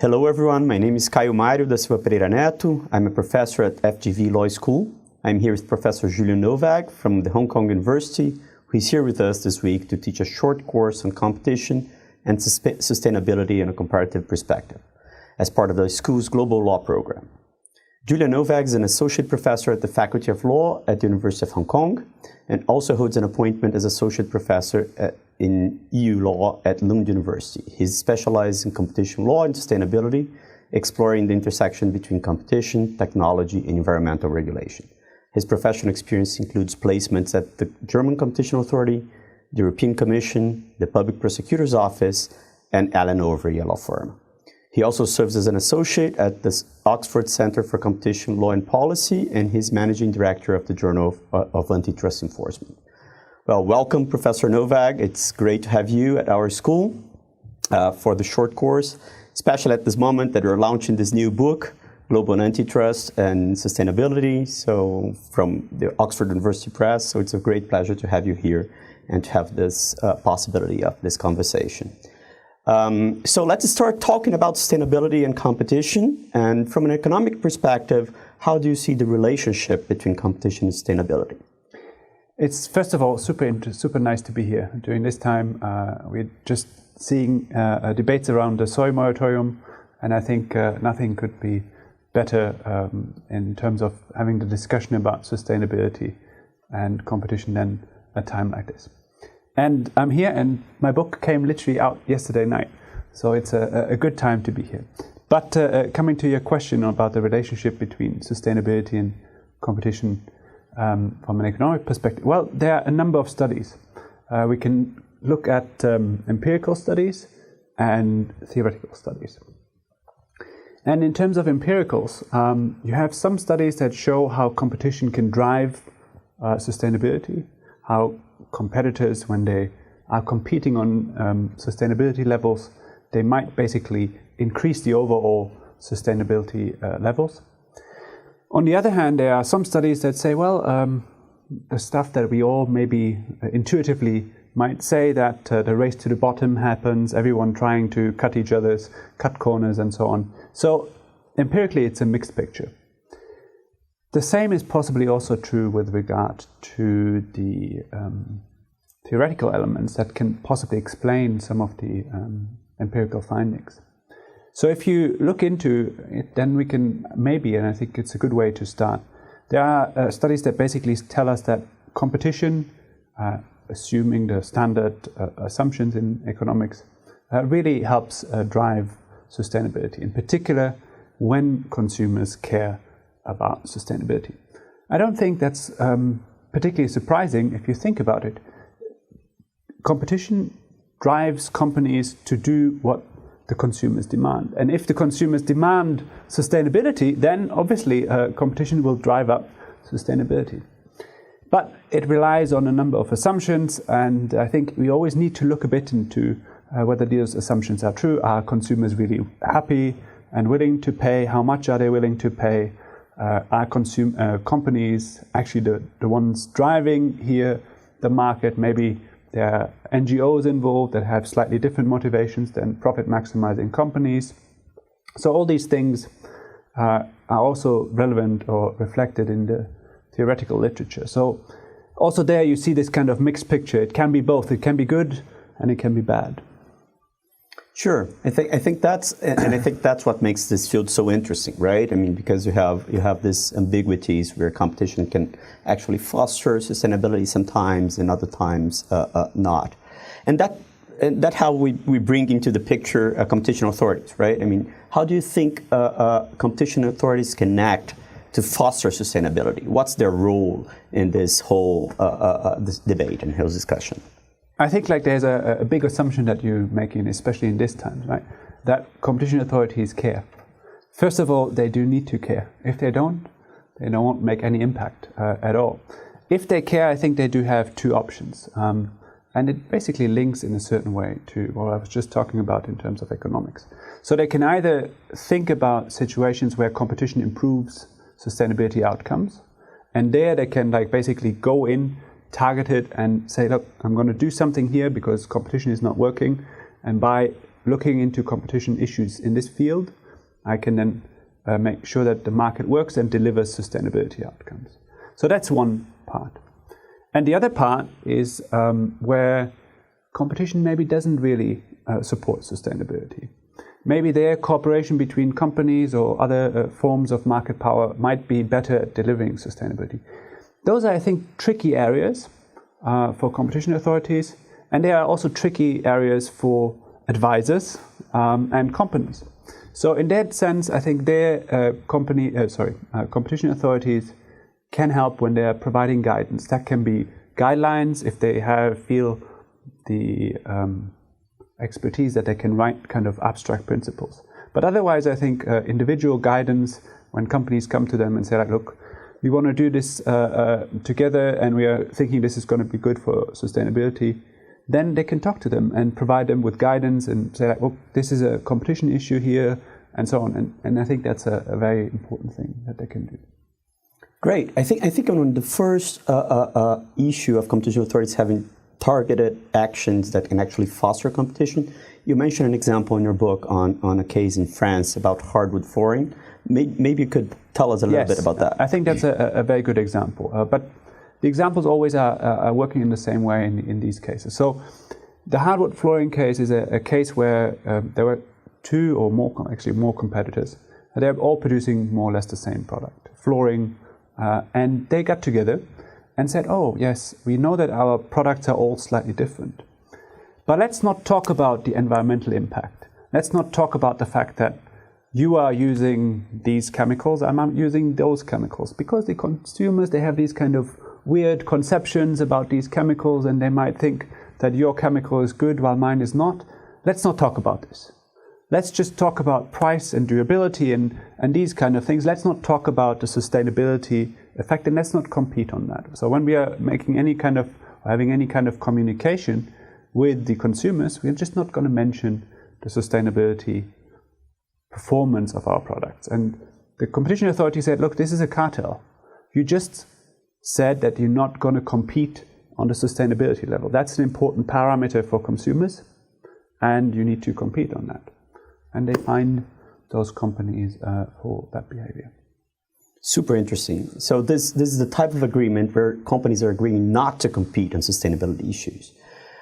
Hello everyone, my name is Caio da Silva Pereira Neto. I'm a professor at FGV Law School. I'm here with Professor Julian Nowag from the Hong Kong University, who is here with us this week to teach a short course on competition and sustainability in a comparative perspective as part of the school's global law program. Julian Nowag is an associate professor at the Faculty of Law at the University of Hong Kong and also holds an appointment as associate professor in EU law at Lund University. He's specialized in competition law and sustainability, exploring the intersection between competition, technology, and environmental regulation. His professional experience includes placements at the German Competition Authority, the European Commission, the Public Prosecutor's Office, and Allen Overy law firm. He also serves as an associate at the Oxford Center for Competition Law and Policy, and he's managing director of the Journal of Antitrust Enforcement. Well, welcome, Professor Nowag. It's great to have you at our school for the short course, especially at this moment that we're launching this new book, Global Antitrust and Sustainability, so from the Oxford University Press. So it's a great pleasure to have you here and to have this possibility of this conversation. So let's start talking about sustainability and competition. And from an economic perspective, how do you see the relationship between competition and sustainability? It's, first of all, super nice to be here. During this time, we're just seeing debates around the soy moratorium, and I think nothing could be better in terms of having the discussion about sustainability and competition than a time like this. And I'm here, and my book came literally out yesterday night, so it's a good time to be here. But coming to your question about the relationship between sustainability and competition, from an economic perspective, well, there are a number of studies. We can look at empirical studies and theoretical studies. And in terms of empiricals, you have some studies that show how competition can drive sustainability, how competitors, when they are competing on sustainability levels, they might basically increase the overall sustainability levels. On the other hand, there are some studies that say, well, the stuff that we all maybe intuitively might say, that the race to the bottom happens, everyone trying to cut corners and so on. So empirically, it's a mixed picture. The same is possibly also true with regard to the theoretical elements that can possibly explain some of the empirical findings. So if you look into it, then we can maybe, and I think it's a good way to start, there are studies that basically tell us that competition, assuming the standard assumptions in economics, really helps drive sustainability, in particular when consumers care about sustainability. I don't think that's particularly surprising if you think about it. Competition drives companies to do what the consumers demand. And if the consumers demand sustainability, then obviously competition will drive up sustainability. But it relies on a number of assumptions, and I think we always need to look a bit into whether these assumptions are true. Are consumers really happy and willing to pay? How much are they willing to pay? Are companies actually the ones driving here the market? Maybe there are NGOs involved that have slightly different motivations than profit-maximizing companies. So all these things are also relevant or reflected in the theoretical literature. So also there you see this kind of mixed picture. It can be both. It can be good and it can be bad. Sure, I think that's what makes this field so interesting, right? I mean, because you have these ambiguities where competition can actually foster sustainability sometimes, and other times not, and that how we bring into the picture competition authorities, right? I mean, how do you think competition authorities can act to foster sustainability? What's their role in this whole this debate and whole discussion? I think there's a big assumption that you're making, especially in this time, right? That competition authorities care. First of all, they do need to care. If they don't make any impact at all. If they care, I think they do have two options. And it basically links in a certain way to what I was just talking about in terms of economics. So they can either think about situations where competition improves sustainability outcomes, and there they can basically go in, target it, and say, look, I'm going to do something here because competition is not working, and by looking into competition issues in this field, I can then make sure that the market works and delivers sustainability outcomes. So that's one part. And the other part is where competition maybe doesn't really support sustainability. Maybe their cooperation between companies or other forms of market power might be better at delivering sustainability. Those are, I think, tricky areas for competition authorities, and they are also tricky areas for advisors and companies. So in that sense, I think their competition authorities can help when they are providing guidance. That can be guidelines if they feel the expertise that they can write kind of abstract principles. But otherwise, I think individual guidance, when companies come to them and say, like, look, we want to do this together and we are thinking this is going to be good for sustainability, then they can talk to them and provide them with guidance and say, like, look, this is a competition issue here, and so on. And I think that's a very important thing that they can do. Great. I think on the first issue of competition authorities having targeted actions that can actually foster competition, you mentioned an example in your book on a case in France about hardwood flooring. Maybe you could tell us a little bit about that. I think that's a very good example. But the examples always are working in the same way in these cases. So the hardwood flooring case is a case where there were two or more competitors. They're all producing more or less the same product, flooring, and they got together and said, oh, yes, we know that our products are all slightly different. But let's not talk about the environmental impact. Let's not talk about the fact that you are using these chemicals, I'm using those chemicals. Because the consumers, they have these kind of weird conceptions about these chemicals, and they might think that your chemical is good while mine is not. Let's not talk about this. Let's just talk about price and durability and these kind of things. Let's not talk about the sustainability effect, and let's not compete on that. So when we are making having any kind of communication with the consumers, we're just not going to mention the sustainability performance of our products. And the competition authority said, look, this is a cartel. You just said that you're not going to compete on the sustainability level. That's an important parameter for consumers, and you need to compete on that. And they find those companies for that behavior. Super interesting. So this is the type of agreement where companies are agreeing not to compete on sustainability issues.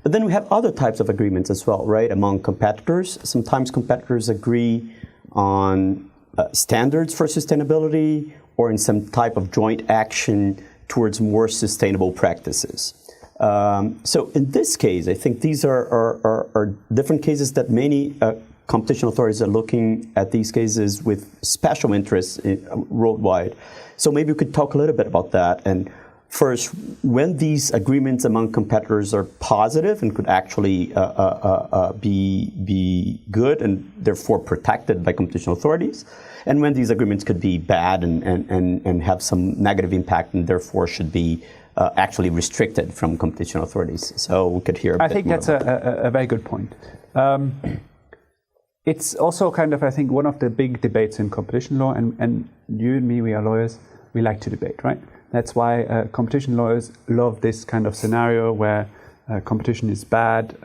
But then we have other types of agreements as well, right, among competitors. Sometimes competitors agree on standards for sustainability or in some type of joint action towards more sustainable practices. So in this case, I think these are different cases that many competition authorities are looking at these cases with special interests worldwide. So maybe we could talk a little bit about that. And first, when these agreements among competitors are positive and could actually be good and therefore protected by competition authorities, and when these agreements could be bad and have some negative impact and therefore should be actually restricted from competition authorities. So we could hear a bit more. I think that's a very good point. It's also kind of, I think, one of the big debates in competition law, and you and me, we are lawyers, we like to debate, right? That's why competition lawyers love this kind of scenario where competition is bad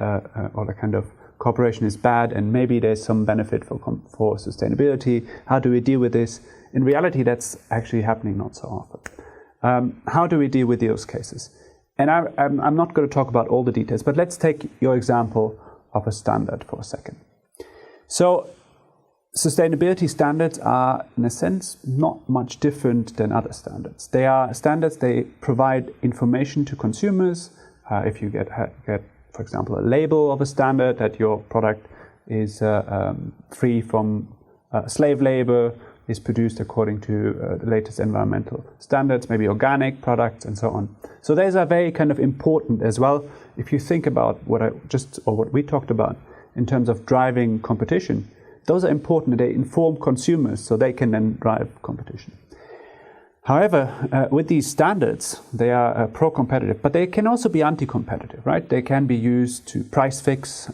or the kind of cooperation is bad, and maybe there's some benefit for sustainability. How do we deal with this? In reality, that's actually happening not so often. How do we deal with those cases? And I'm not going to talk about all the details, but let's take your example of a standard for a second. So sustainability standards are, in a sense, not much different than other standards. They are standards, they provide information to consumers. If you get, for example, a label of a standard that your product is free from slave labor, is produced according to the latest environmental standards, maybe organic products and so on. So those are very kind of important as well. If you think about what we talked about in terms of driving competition, those are important. They inform consumers so they can then drive competition. However, with these standards, they are pro-competitive, but they can also be anti-competitive, right? They can be used to price fix.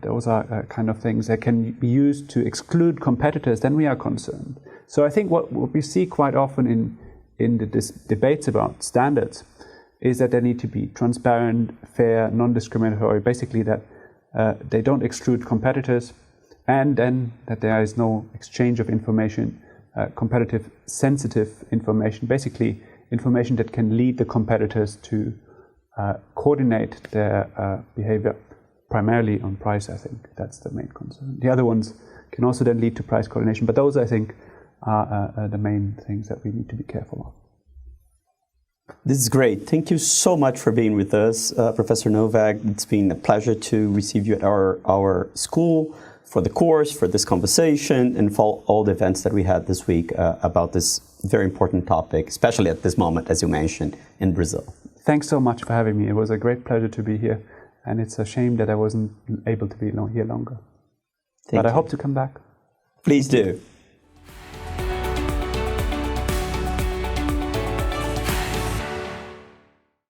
Those are kind of things that can be used to exclude competitors. Then we are concerned. So I think what we see quite often in the debates about standards is that they need to be transparent, fair, non-discriminatory. Basically, that they don't exclude competitors, and then that there is no exchange of information, competitive sensitive information, basically information that can lead the competitors to coordinate their behavior primarily on price. I think that's the main concern. The other ones can also then lead to price coordination, but those I think are the main things that we need to be careful of. This is great. Thank you so much for being with us, Professor Nowag. It's been a pleasure to receive you at our school for the course, for this conversation, and for all the events that we had this week about this very important topic, especially at this moment, as you mentioned, in Brazil. Thanks so much for having me. It was a great pleasure to be here, and it's a shame that I wasn't able to be here longer. But I hope to come back. Please do.